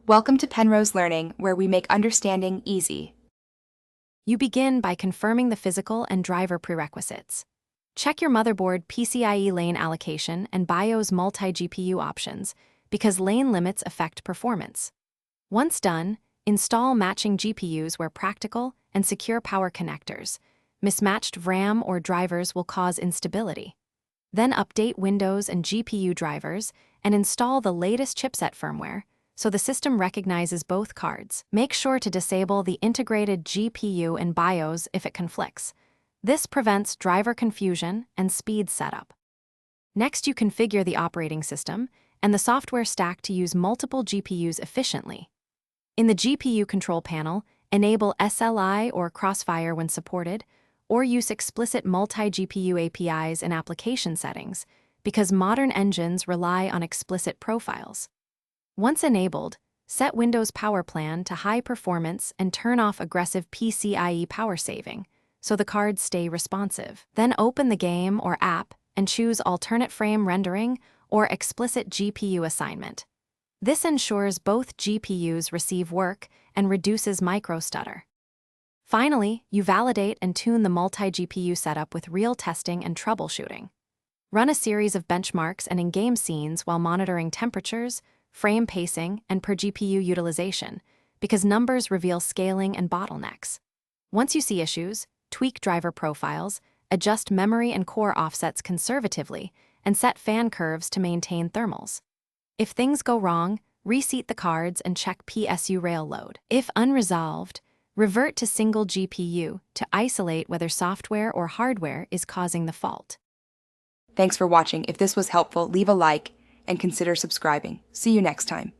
Welcome to Penrose Learning, where we make understanding easy. You begin by confirming the physical and driver prerequisites. Check your motherboard PCIe lane allocation and BIOS multi-GPU options, because lane limits affect performance. Once done, install matching GPUs where practical and secure power connectors. Mismatched RAM or drivers will cause instability. Then update Windows and GPU drivers and install the latest chipset firmware, so the system recognizes both cards. Make sure to disable the integrated GPU in BIOS if it conflicts. This prevents driver confusion and speed setup. Next, you configure the operating system and the software stack to use multiple GPUs efficiently. In the GPU control panel, enable SLI or Crossfire when supported, or use explicit multi-GPU APIs in application settings, because modern engines rely on explicit profiles. Once enabled, set Windows Power Plan to high performance and turn off aggressive PCIe power saving, so the cards stay responsive. Then open the game or app and choose alternate frame rendering or explicit GPU assignment. This ensures both GPUs receive work and reduces micro-stutter. Finally, you validate and tune the multi-GPU setup with real testing and troubleshooting. Run a series of benchmarks and in-game scenes while monitoring temperatures, frame pacing, and per GPU utilization, because numbers reveal scaling and bottlenecks. Once you see issues, tweak driver profiles, adjust memory and core offsets conservatively, and set fan curves to maintain thermals. If things go wrong, reseat the cards and check PSU rail load. If unresolved, revert to single GPU to isolate whether software or hardware is causing the fault. Thanks for watching. If this was helpful, leave a like and consider subscribing. See you next time.